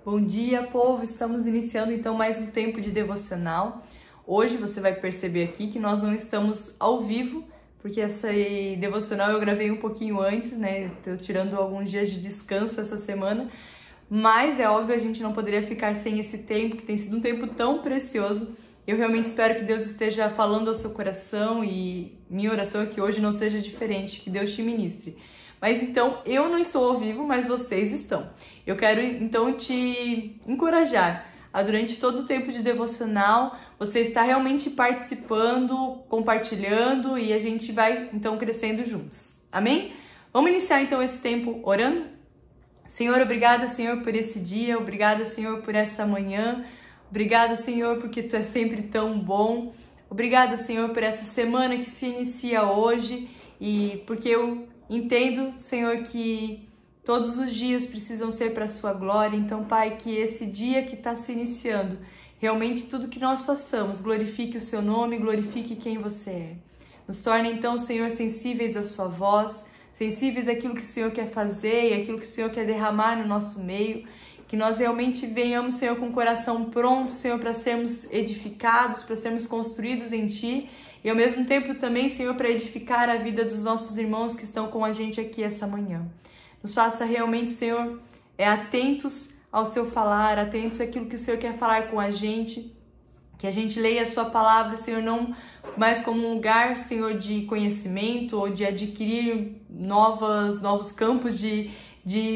Bom dia, povo! Estamos iniciando então mais um tempo de devocional. Hoje você vai perceber aqui que nós não estamos ao vivo, porque essa devocional eu gravei um pouquinho antes, né? Tô tirando alguns dias de descanso essa semana, mas é óbvio, a gente não poderia ficar sem esse tempo, que tem sido um tempo tão precioso. Eu realmente espero que Deus esteja falando ao seu coração e minha oração é que hoje não seja diferente, que Deus te ministre. Mas então, eu não estou ao vivo, mas vocês estão. Eu quero então te encorajar a durante todo o tempo de devocional, você está realmente participando, compartilhando e a gente vai então crescendo juntos. Amém? Vamos iniciar então esse tempo orando? Senhor, obrigada, Senhor, por esse dia, obrigada, Senhor, por essa manhã, obrigada, Senhor, porque Tu é sempre tão bom, obrigada, Senhor, por essa semana que se inicia hoje e porque eu entendo, Senhor, que todos os dias precisam ser para a Sua glória. Então, Pai, que esse dia que está se iniciando, realmente tudo que nós façamos, glorifique o Seu nome, glorifique quem Você é. Nos torne, então, Senhor, sensíveis à Sua voz, sensíveis àquilo que o Senhor quer fazer e àquilo que o Senhor quer derramar no nosso meio. Que nós realmente venhamos, Senhor, com o coração pronto, Senhor, para sermos edificados, para sermos construídos em Ti. E ao mesmo tempo também, Senhor, para edificar a vida dos nossos irmãos que estão com a gente aqui essa manhã. Nos faça realmente, Senhor, atentos ao Seu falar, atentos àquilo que o Senhor quer falar com a gente. Que a gente leia a Sua palavra, Senhor, não mais como um lugar, Senhor, de conhecimento ou de adquirir novos campos de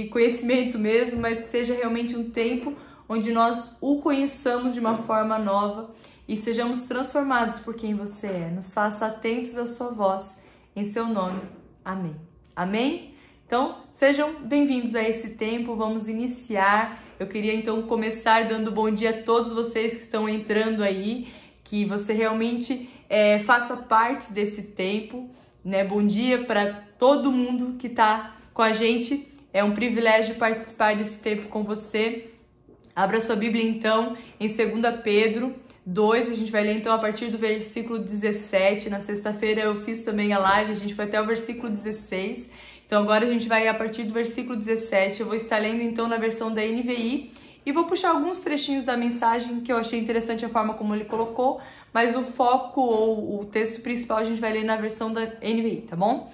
conhecimento mesmo, mas que seja realmente um tempo onde nós o conheçamos de uma forma nova e sejamos transformados por quem Você é. Nos faça atentos à Sua voz, em Seu nome. Amém. Amém? Então, sejam bem-vindos a esse tempo, vamos iniciar. Eu queria então começar dando bom dia a todos vocês que estão entrando aí, que você realmente faça parte desse tempo, né? Bom dia para todo mundo que está com a gente, é um privilégio participar desse tempo com você. Abra sua Bíblia então em 2 Pedro 2, a gente vai ler então a partir do versículo 17, na sexta-feira eu fiz também a live, a gente foi até o versículo 16, então agora a gente vai a partir do versículo 17, eu vou estar lendo então na versão da NVI e vou puxar alguns trechinhos da mensagem que eu achei interessante a forma como ele colocou, mas o foco ou o texto principal a gente vai ler na versão da NVI, tá bom?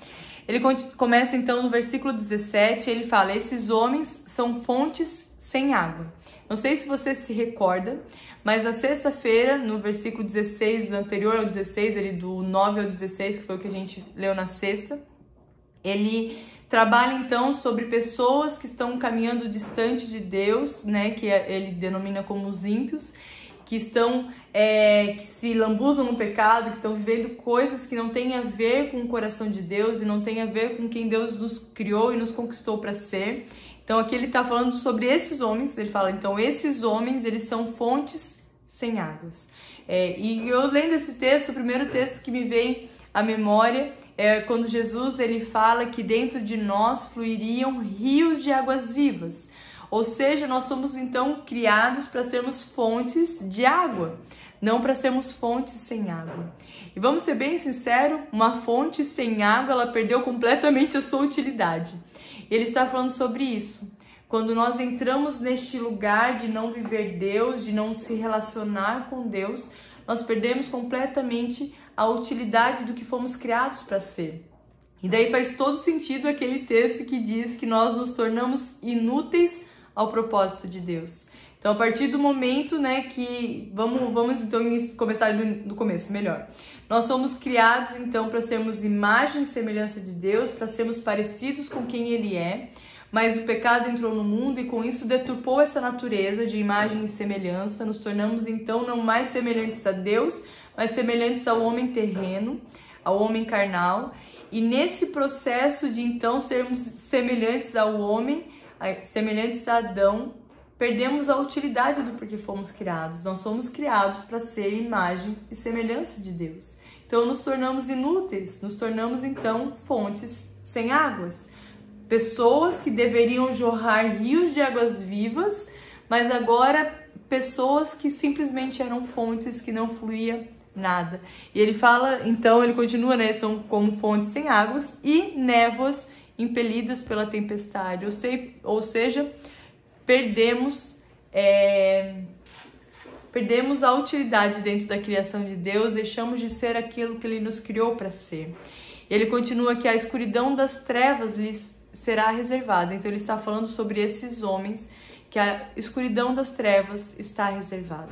Ele começa então no versículo 17, ele fala, esses homens são fontes sem água. Não sei se você se recorda, mas na sexta-feira, no versículo 16, anterior ao 16, ele do 9 ao 16, que foi o que a gente leu na sexta, ele trabalha então sobre pessoas que estão caminhando distante de Deus, né, que ele denomina como os ímpios, que estão, que se lambuzam no pecado, que estão vivendo coisas que não têm a ver com o coração de Deus e não têm a ver com quem Deus nos criou e nos conquistou para ser. Então aqui ele está falando sobre esses homens, ele fala, então esses homens, eles são fontes sem águas. E eu lendo esse texto, o primeiro texto que me vem à memória é quando Jesus ele fala que dentro de nós fluiriam rios de águas vivas. Ou seja, nós somos então criados para sermos fontes de água, não para sermos fontes sem água. E vamos ser bem sinceros, uma fonte sem água, ela perdeu completamente a sua utilidade. Ele está falando sobre isso. Quando nós entramos neste lugar de não viver Deus, de não se relacionar com Deus, nós perdemos completamente a utilidade do que fomos criados para ser. E daí faz todo sentido aquele texto que diz que nós nos tornamos inúteis ao propósito de Deus. Então, a partir do momento, né, que vamos então começar do começo, melhor. Nós somos criados então para sermos imagem e semelhança de Deus, para sermos parecidos com quem Ele é, mas o pecado entrou no mundo e com isso deturpou essa natureza de imagem e semelhança, nos tornamos então não mais semelhantes a Deus, mas semelhantes ao homem terreno, ao homem carnal, e nesse processo de então sermos semelhantes ao homem, semelhantes a Adão, perdemos a utilidade do porquê fomos criados. Nós somos criados para ser imagem e semelhança de Deus. Então nos tornamos inúteis, nos tornamos então fontes sem águas. Pessoas que deveriam jorrar rios de águas vivas, mas agora pessoas que simplesmente eram fontes que não fluía nada. E ele fala, então ele continua, né, são como fontes sem águas e névoas impelidas pela tempestade, ou seja, perdemos perdemos a utilidade dentro da criação de Deus, deixamos de ser aquilo que Ele nos criou para ser. Ele continua que a escuridão das trevas lhes será reservada. Então ele está falando sobre esses homens, que a escuridão das trevas está reservada.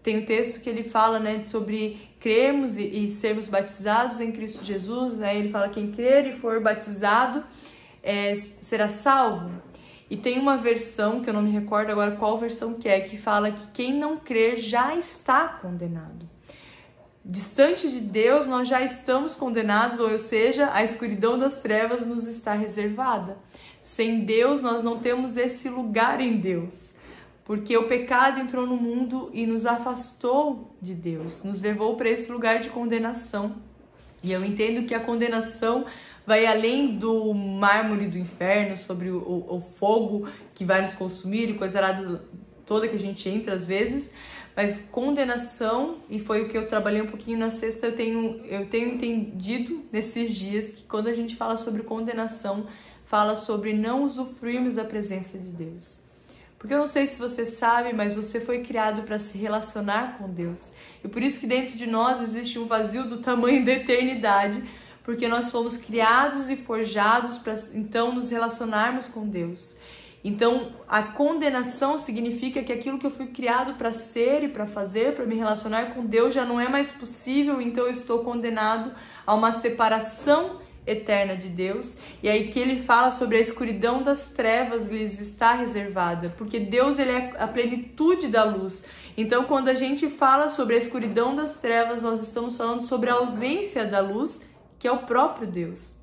Tem um texto que ele fala, né, sobre crermos e sermos batizados em Cristo Jesus, né? Ele fala: quem crer e for batizado será salvo. E tem uma versão, que eu não me recordo agora qual versão que fala que quem não crer já está condenado. Distante de Deus, nós já estamos condenados, ou seja, a escuridão das trevas nos está reservada. Sem Deus, nós não temos esse lugar em Deus, porque o pecado entrou no mundo e nos afastou de Deus, nos levou para esse lugar de condenação. E eu entendo que a condenação vai além do mármore do inferno, sobre o fogo que vai nos consumir e coisa errada toda que a gente entra às vezes. Mas condenação, e foi o que eu trabalhei um pouquinho na sexta, eu tenho entendido nesses dias que quando a gente fala sobre condenação, fala sobre não usufruirmos da presença de Deus. Porque eu não sei se você sabe, mas você foi criado para se relacionar com Deus. E por isso que dentro de nós existe um vazio do tamanho da eternidade, porque nós fomos criados e forjados para então nos relacionarmos com Deus. Então, a condenação significa que aquilo que eu fui criado para ser e para fazer, para me relacionar com Deus, já não é mais possível, então eu estou condenado a uma separação eterna de Deus. E aí que ele fala sobre a escuridão das trevas lhes está reservada, porque Deus, ele é a plenitude da luz. Então, quando a gente fala sobre a escuridão das trevas, nós estamos falando sobre a ausência da luz, que é o próprio Deus.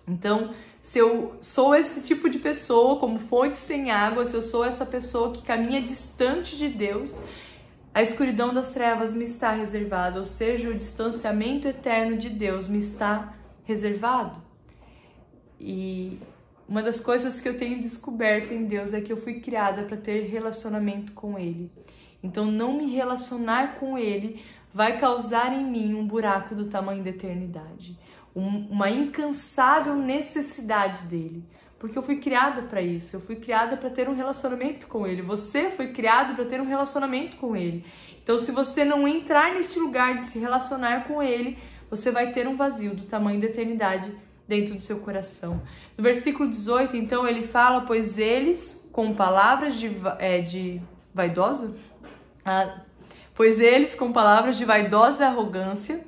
Então, se eu sou esse tipo de pessoa, como fonte sem água, se eu sou essa pessoa que caminha distante de Deus, a escuridão das trevas me está reservada, ou seja, o distanciamento eterno de Deus me está reservado. E uma das coisas que eu tenho descoberto em Deus é que eu fui criada para ter relacionamento com Ele. Então, não me relacionar com Ele vai causar em mim um buraco do tamanho da eternidade. Uma incansável necessidade dele, porque eu fui criada para isso, eu fui criada para ter um relacionamento com ele, você foi criado para ter um relacionamento com ele. Então, se você não entrar neste lugar de se relacionar com ele, você vai ter um vazio do tamanho da eternidade dentro do seu coração. No versículo 18, então, ele fala: pois eles, com palavras de vaidosa? Pois eles, com palavras de vaidosa arrogância,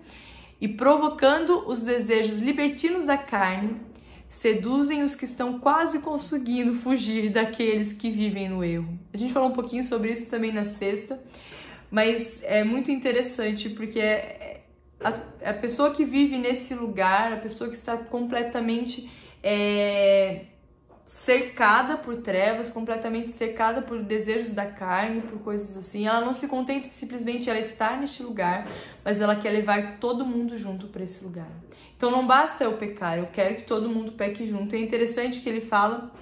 e provocando os desejos libertinos da carne, seduzem os que estão quase conseguindo fugir daqueles que vivem no erro. A gente falou um pouquinho sobre isso também na sexta, mas é muito interessante porque a pessoa que vive nesse lugar, a pessoa que está completamente cercada por trevas, completamente cercada por desejos da carne, por coisas assim, ela não se contenta simplesmente ela estar neste lugar, mas ela quer levar todo mundo junto para esse lugar. Então não basta eu pecar, eu quero que todo mundo peque junto. É interessante que ele fala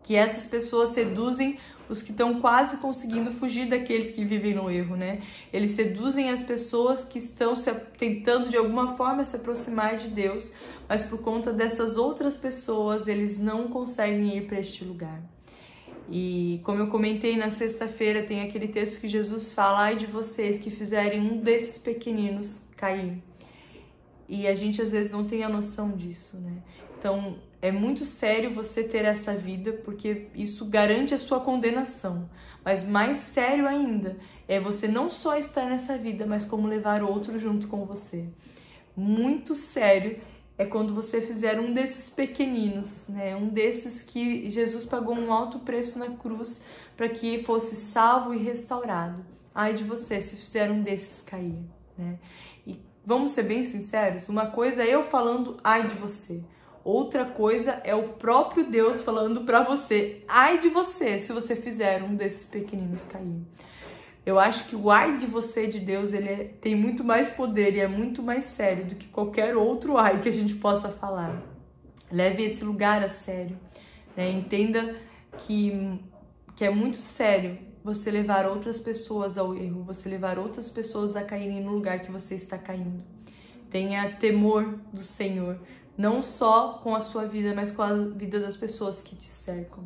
que essas pessoas seduzem os que estão quase conseguindo fugir daqueles que vivem no erro, né? Eles seduzem as pessoas que estão tentando de alguma forma se aproximar de Deus, mas por conta dessas outras pessoas, eles não conseguem ir para este lugar. E como eu comentei na sexta-feira, tem aquele texto que Jesus fala: ai de vocês que fizerem um desses pequeninos cair. E a gente às vezes não tem a noção disso, né? Então, é muito sério você ter essa vida, porque isso garante a sua condenação. Mas mais sério ainda é você não só estar nessa vida, mas como levar outro junto com você. Muito sério é quando você fizer um desses pequeninos, né? Um desses que Jesus pagou um alto preço na cruz para que fosse salvo e restaurado. Ai de você se fizer um desses cair, né? E vamos ser bem sinceros, uma coisa é eu falando ai de você. Outra coisa é o próprio Deus falando para você: ai de você se você fizer um desses pequeninos cair. Eu acho que o ai de você de Deus, ele tem muito mais poder e é muito mais sério do que qualquer outro ai que a gente possa falar. Leve esse lugar a sério, né? Entenda que é muito sério você levar outras pessoas ao erro, você levar outras pessoas a caírem no lugar que você está caindo. Tenha temor do Senhor, não só com a sua vida, mas com a vida das pessoas que te cercam.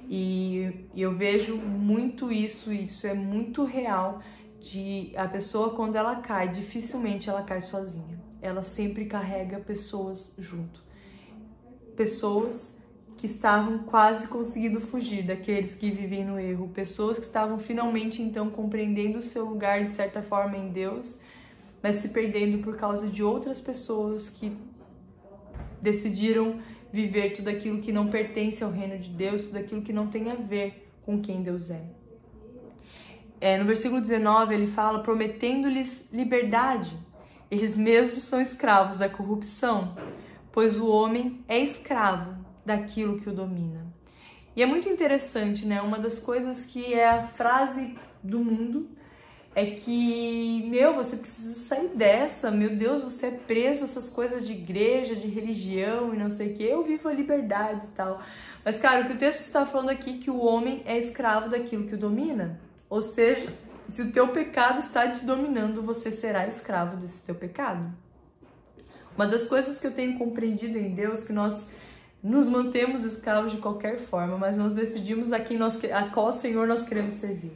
E eu vejo muito isso é muito real, de a pessoa quando ela cai, dificilmente ela cai sozinha. Ela sempre carrega pessoas junto. Pessoas que estavam quase conseguindo fugir daqueles que vivem no erro. Pessoas que estavam finalmente então compreendendo o seu lugar de certa forma em Deus, mas se perdendo por causa de outras pessoas que decidiram viver tudo aquilo que não pertence ao reino de Deus, tudo aquilo que não tem a ver com quem Deus é. No versículo 19 ele fala, prometendo-lhes liberdade. Eles mesmos são escravos da corrupção, pois o homem é escravo daquilo que o domina. E é muito interessante, né? Uma das coisas que é a frase do mundo é que, você precisa sair dessa, meu Deus, você é preso a essas coisas de igreja, de religião e não sei o que, eu vivo a liberdade e tal. Mas, cara, o que o texto está falando aqui é que o homem é escravo daquilo que o domina. Ou seja, se o teu pecado está te dominando, você será escravo desse teu pecado. Uma das coisas que eu tenho compreendido em Deus é que nós nos mantemos escravos de qualquer forma, mas nós decidimos a qual Senhor nós queremos servir.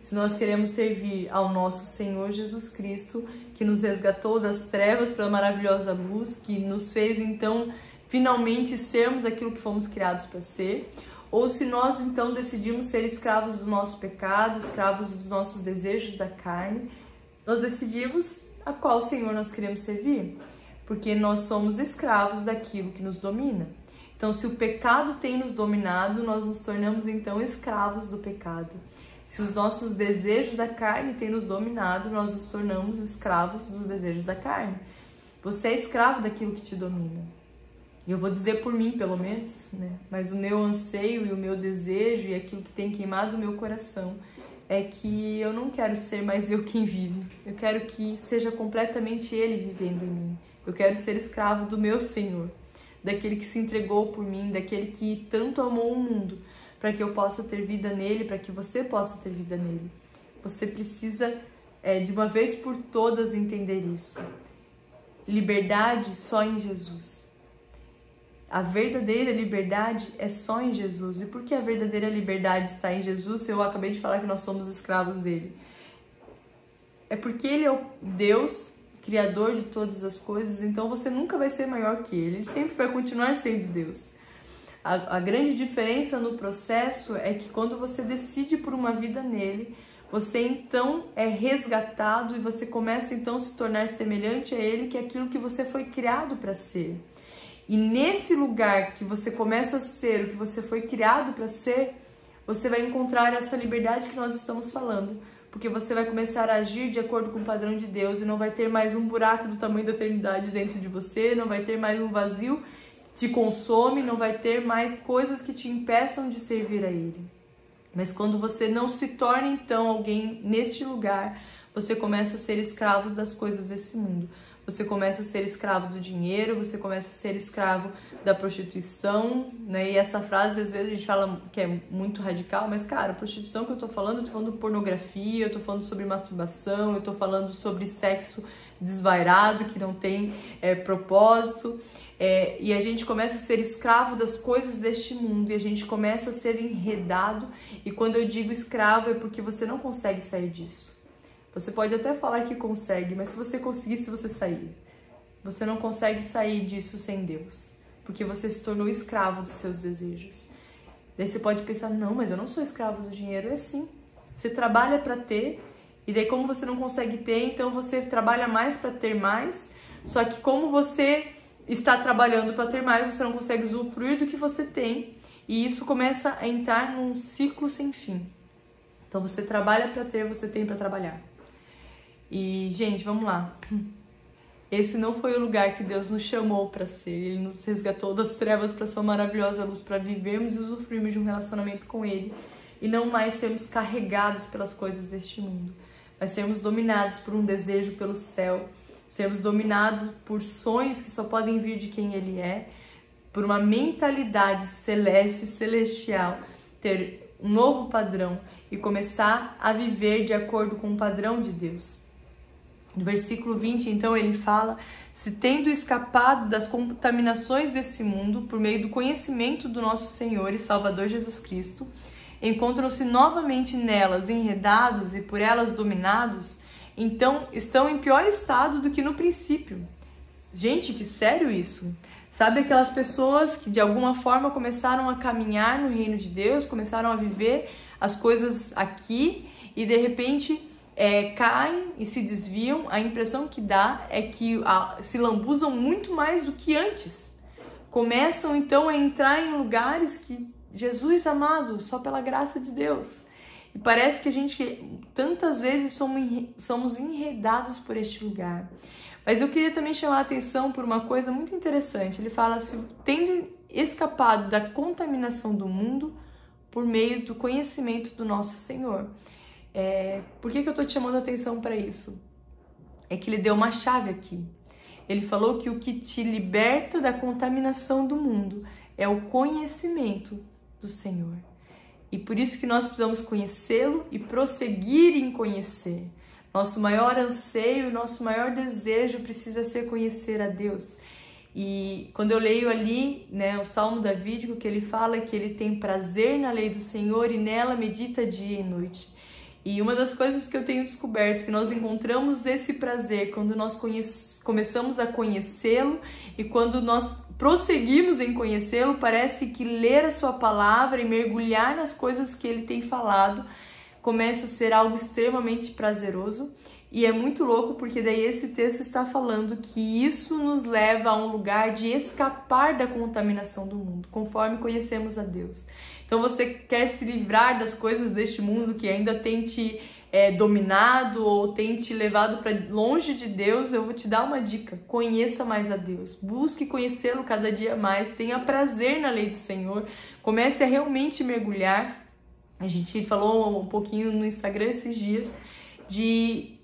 Se nós queremos servir ao nosso Senhor Jesus Cristo, que nos resgatou das trevas para a maravilhosa luz, que nos fez então finalmente sermos aquilo que fomos criados para ser, ou se nós então decidimos ser escravos do nosso pecado, escravos dos nossos desejos da carne, nós decidimos a qual Senhor nós queremos servir, porque nós somos escravos daquilo que nos domina. Então, se o pecado tem nos dominado, nós nos tornamos então escravos do pecado. Se os nossos desejos da carne têm nos dominado, nós nos tornamos escravos dos desejos da carne. Você é escravo daquilo que te domina. E eu vou dizer por mim, pelo menos, né? Mas o meu anseio e o meu desejo e aquilo que tem queimado o meu coração é que eu não quero ser mais eu quem vive. Eu quero que seja completamente Ele vivendo em mim. Eu quero ser escravo do meu Senhor, daquele que se entregou por mim, daquele que tanto amou o mundo, para que eu possa ter vida nele, para que você possa ter vida nele. Você precisa, de uma vez por todas, entender isso. Liberdade só em Jesus. A verdadeira liberdade é só em Jesus. E por que a verdadeira liberdade está em Jesus se eu acabei de falar que nós somos escravos dele? É porque ele é o Deus, Criador de todas as coisas, então você nunca vai ser maior que ele. Ele sempre vai continuar sendo Deus. A grande diferença no processo é que quando você decide por uma vida nele, você então é resgatado e você começa então a se tornar semelhante a ele, que é aquilo que você foi criado para ser. E nesse lugar que você começa a ser o que você foi criado para ser, você vai encontrar essa liberdade que nós estamos falando. Porque você vai começar a agir de acordo com o padrão de Deus e não vai ter mais um buraco do tamanho da eternidade dentro de você, não vai ter mais um vazio que te consome, não vai ter mais coisas que te impeçam de servir a Ele. Mas quando você não se torna então alguém neste lugar, você começa a ser escravo das coisas desse mundo. Você começa a ser escravo do dinheiro, você começa a ser escravo da prostituição, né? E essa frase, às vezes, a gente fala que é muito radical, mas, cara, a prostituição que eu tô falando de pornografia, eu tô falando sobre masturbação, eu tô falando sobre sexo desvairado, que não tem propósito. E a gente começa a ser escravo das coisas deste mundo, e a gente começa a ser enredado, e quando eu digo escravo é porque você não consegue sair disso. Você pode até falar que consegue, mas se você conseguisse, você sair. Você não consegue sair disso sem Deus, porque você se tornou escravo dos seus desejos. Daí você pode pensar, não, mas eu não sou escravo do dinheiro. É assim, você trabalha para ter, e daí como você não consegue ter, então você trabalha mais para ter mais, só que como você está trabalhando para ter mais, você não consegue usufruir do que você tem, e isso começa a entrar num ciclo sem fim. Então você trabalha para ter, você tem para trabalhar. E, gente, vamos lá. Esse não foi o lugar que Deus nos chamou para ser. Ele nos resgatou das trevas para sua maravilhosa luz, para vivermos e usufruirmos de um relacionamento com Ele e não mais sermos carregados pelas coisas deste mundo, mas sermos dominados por um desejo pelo céu, sermos dominados por sonhos que só podem vir de quem Ele é, por uma mentalidade celeste, celestial, ter um novo padrão e começar a viver de acordo com o padrão de Deus. No versículo 20, então, ele fala: se tendo escapado das contaminações desse mundo por meio do conhecimento do nosso Senhor e Salvador Jesus Cristo, encontram-se novamente nelas enredados e por elas dominados, então estão em pior estado do que no princípio. Gente, que sério isso! Sabe aquelas pessoas que de alguma forma começaram a caminhar no reino de Deus, começaram a viver as coisas aqui e de repente caem e se desviam? A impressão que dá é que se lambuzam muito mais do que antes. Começam então a entrar em lugares que, Jesus amado, só pela graça de Deus. E parece que a gente tantas vezes somos enredados por este lugar. Mas eu queria também chamar a atenção por uma coisa muito interessante. Ele fala assim: tendo escapado da contaminação do mundo por meio do conhecimento do nosso Senhor. Por que eu estou te chamando a atenção para isso? É que ele deu uma chave aqui. Ele falou que o que te liberta da contaminação do mundo é o conhecimento do Senhor. E por isso que nós precisamos conhecê-lo e prosseguir em conhecer. Nosso maior anseio, nosso maior desejo precisa ser conhecer a Deus. E quando eu leio ali, o Salmo Davídico, que ele fala que ele tem prazer na lei do Senhor e nela medita dia e noite. E uma das coisas que eu tenho descoberto, que nós encontramos esse prazer quando nós começamos a conhecê-lo e quando nós prosseguimos em conhecê-lo, parece que ler a sua palavra e mergulhar nas coisas que ele tem falado começa a ser algo extremamente prazeroso. E é muito louco porque daí esse texto está falando que isso nos leva a um lugar de escapar da contaminação do mundo, conforme conhecemos a Deus. Então você quer se livrar das coisas deste mundo que ainda tem te dominado ou tem te levado para longe de Deus, eu vou te dar uma dica: conheça mais a Deus, busque conhecê-lo cada dia mais, tenha prazer na lei do Senhor, comece a realmente mergulhar. A gente falou um pouquinho no Instagram esses dias de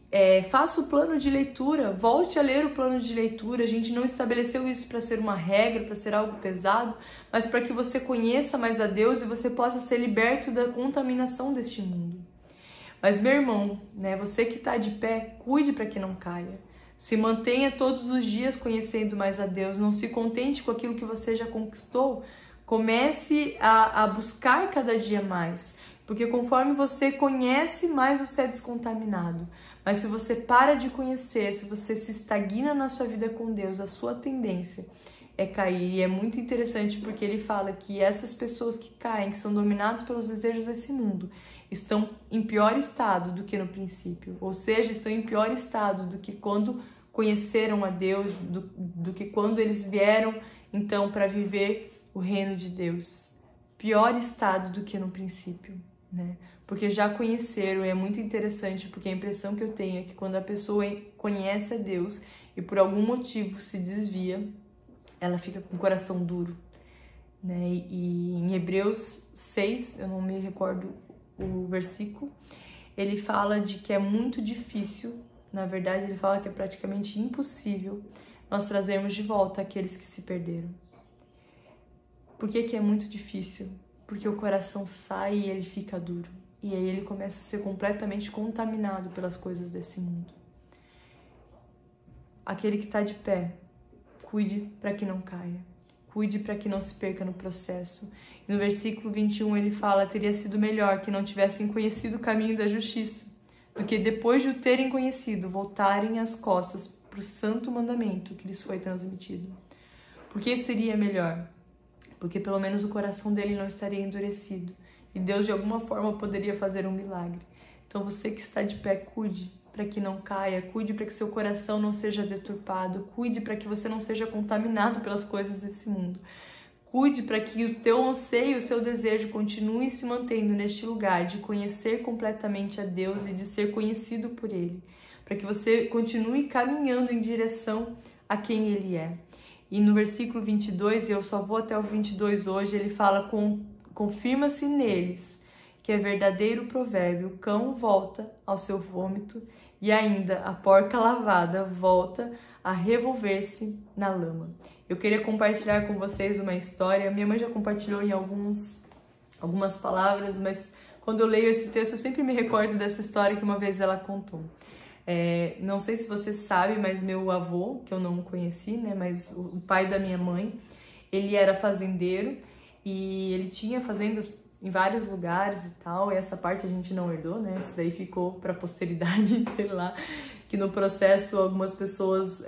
faça o plano de leitura, volte a ler o plano de leitura. A gente não estabeleceu isso para ser uma regra, para ser algo pesado, mas para que você conheça mais a Deus e você possa ser liberto da contaminação deste mundo. Mas meu irmão, você que está de pé, cuide para que não caia. Se mantenha todos os dias conhecendo mais a Deus, não se contente com aquilo que você já conquistou. Comece a buscar cada dia mais, porque conforme você conhece, mais você é descontaminado. Mas se você para de conhecer, se você se estagna na sua vida com Deus, a sua tendência é cair. E é muito interessante porque ele fala que essas pessoas que caem, que são dominadas pelos desejos desse mundo, estão em pior estado do que no princípio. Ou seja, estão em pior estado do que quando conheceram a Deus, do que quando eles vieram, então, para viver o reino de Deus. Pior estado do que no princípio, Porque já conheceram, e é muito interessante, porque a impressão que eu tenho é que quando a pessoa conhece a Deus e por algum motivo se desvia, ela fica com o coração duro, E em Hebreus 6, eu não me recordo o versículo, ele fala de que é muito difícil, na verdade ele fala que é praticamente impossível nós trazermos de volta aqueles que se perderam. Por que é muito difícil? Porque o coração sai e ele fica duro. E aí ele começa a ser completamente contaminado pelas coisas desse mundo. Aquele que está de pé, cuide para que não caia. Cuide para que não se perca no processo. E no versículo 21 ele fala: teria sido melhor que não tivessem conhecido o caminho da justiça, do que depois de o terem conhecido, voltarem as costas para o santo mandamento que lhes foi transmitido. Por que seria melhor? Porque pelo menos o coração dele não estaria endurecido. E Deus de alguma forma poderia fazer um milagre. Então você que está de pé, cuide para que não caia, cuide para que seu coração não seja deturpado, cuide para que você não seja contaminado pelas coisas desse mundo. Cuide para que o teu anseio, o seu desejo continue se mantendo neste lugar de conhecer completamente a Deus e de ser conhecido por Ele. Para que você continue caminhando em direção a quem Ele é. E no versículo 22, e eu só vou até o 22 hoje, ele fala: confirma-se neles que é verdadeiro o provérbio, o cão volta ao seu vômito e ainda a porca lavada volta a revolver-se na lama. Eu queria compartilhar com vocês uma história. Minha mãe já compartilhou em algumas palavras, mas quando eu leio esse texto eu sempre me recordo dessa história que uma vez ela contou. Não sei se você sabe, mas meu avô, que eu não conheci, né, mas o pai da minha mãe, ele era fazendeiro e ele tinha fazendas em vários lugares e tal, e essa parte a gente não herdou, né, isso daí ficou para posteridade, sei lá, que no processo algumas pessoas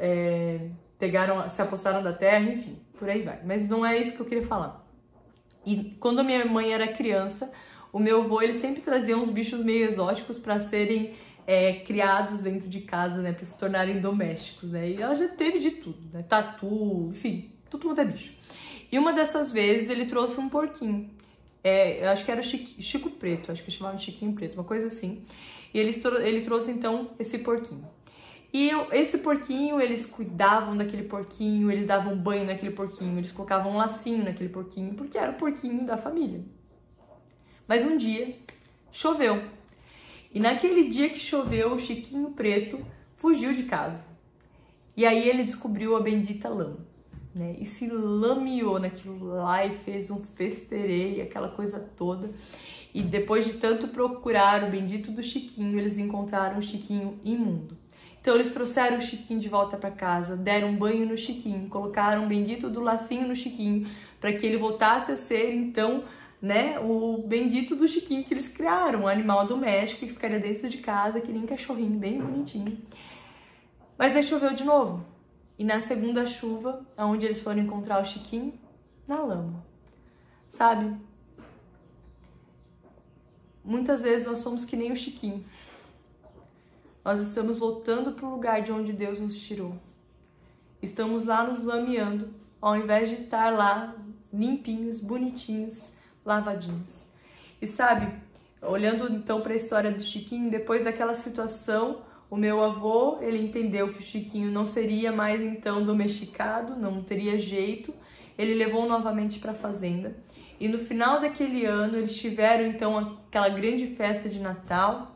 se apossaram da terra, enfim, por aí vai, mas não é isso que eu queria falar. E quando a minha mãe era criança, o meu avô, ele sempre trazia uns bichos meio exóticos para serem criados dentro de casa, né, para se tornarem domésticos, né, e ela já teve de tudo, né, tatu, enfim, tudo quanto é bicho. E uma dessas vezes ele trouxe um porquinho, eu acho que era o Chico Preto, acho que chamava de Chiquinho Preto, uma coisa assim, e ele trouxe então esse porquinho. E esse porquinho, eles cuidavam daquele porquinho, eles davam banho naquele porquinho, eles colocavam um lacinho naquele porquinho, porque era o porquinho da família. Mas um dia, choveu. E naquele dia que choveu, o Chiquinho Preto fugiu de casa. E aí ele descobriu a bendita lama, né? E se lameou naquilo lá e fez um festeirê, aquela coisa toda. E depois de tanto procurar o bendito do Chiquinho, eles encontraram o Chiquinho imundo. Então eles trouxeram o Chiquinho de volta para casa, deram um banho no Chiquinho, colocaram o bendito do lacinho no Chiquinho, para que ele voltasse a ser, então, né, o bendito do Chiquinho que eles criaram, um animal doméstico que ficaria dentro de casa, que nem cachorrinho, bem bonitinho. Mas aí choveu de novo. E na segunda chuva, aonde eles foram encontrar o Chiquinho? Na lama. Sabe? Muitas vezes nós somos que nem o Chiquinho. Nós estamos voltando para o lugar de onde Deus nos tirou. Estamos lá nos lameando, ao invés de estar lá limpinhos, bonitinhos, lavadinhos. E sabe, olhando então para a história do Chiquinho, depois daquela situação, o meu avô, ele entendeu que o Chiquinho não seria mais então domesticado, não teria jeito. Ele levou novamente para a fazenda. E no final daquele ano, eles tiveram então aquela grande festa de Natal.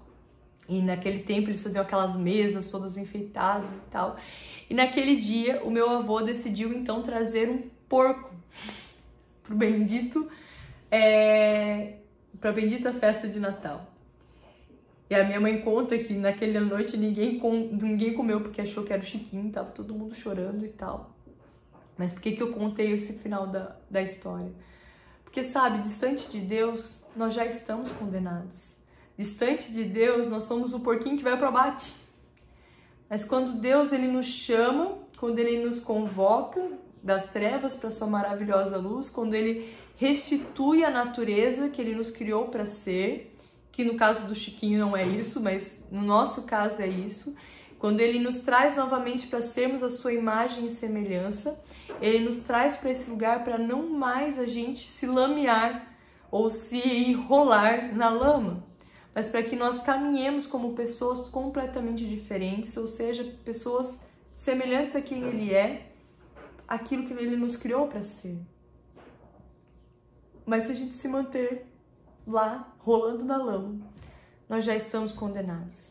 E naquele tempo eles faziam aquelas mesas todas enfeitadas e tal. E naquele dia o meu avô decidiu então trazer um porco para a bendita festa de Natal. E a minha mãe conta que naquela noite ninguém comeu porque achou que era o Chiquinho, tava todo mundo chorando e tal. Mas por que eu contei esse final da história? Porque sabe, distante de Deus nós já estamos condenados. Distante de Deus, nós somos o porquinho que vai para o abate. Mas quando Deus ele nos chama, quando ele nos convoca das trevas para sua maravilhosa luz, quando ele restitui a natureza que ele nos criou para ser, que no caso do Chiquinho não é isso, mas no nosso caso é isso, quando ele nos traz novamente para sermos a sua imagem e semelhança, ele nos traz para esse lugar para não mais a gente se lamear ou se enrolar na lama, mas para que nós caminhemos como pessoas completamente diferentes, ou seja, pessoas semelhantes a quem Ele é, aquilo que Ele nos criou para ser. Mas se a gente se manter lá, rolando na lama, nós já estamos condenados.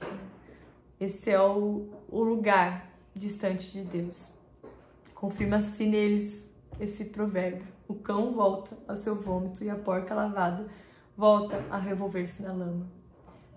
Esse é o lugar distante de Deus. Confirma-se neles esse provérbio: o cão volta ao seu vômito e a porca lavada volta a revolver-se na lama.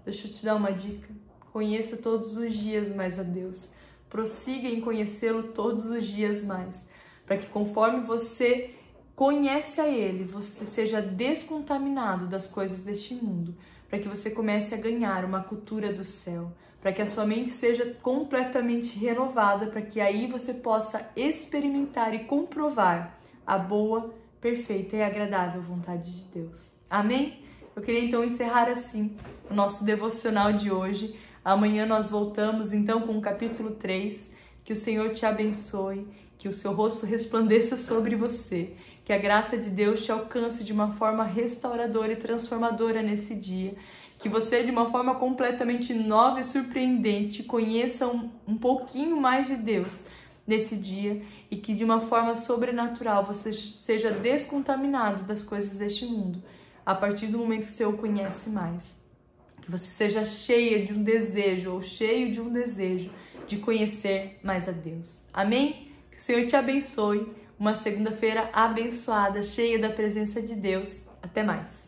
Deixa eu te dar uma dica. Conheça todos os dias mais a Deus. Prossiga em conhecê-lo todos os dias mais. Para que conforme você conhece a Ele, você seja descontaminado das coisas deste mundo. Para que você comece a ganhar uma cultura do céu. Para que a sua mente seja completamente renovada. Para que aí você possa experimentar e comprovar a boa, perfeita e agradável vontade de Deus. Amém? Eu queria então encerrar assim o nosso devocional de hoje. Amanhã nós voltamos então com o capítulo 3. Que o Senhor te abençoe, que o seu rosto resplandeça sobre você, que a graça de Deus te alcance de uma forma restauradora e transformadora nesse dia, que você de uma forma completamente nova e surpreendente conheça um pouquinho mais de Deus nesse dia e que de uma forma sobrenatural você seja descontaminado das coisas deste mundo. A partir do momento que você o conhece mais, que você seja cheia de um desejo ou cheio de um desejo de conhecer mais a Deus. Amém? Que o Senhor te abençoe. Uma segunda-feira abençoada, cheia da presença de Deus. Até mais.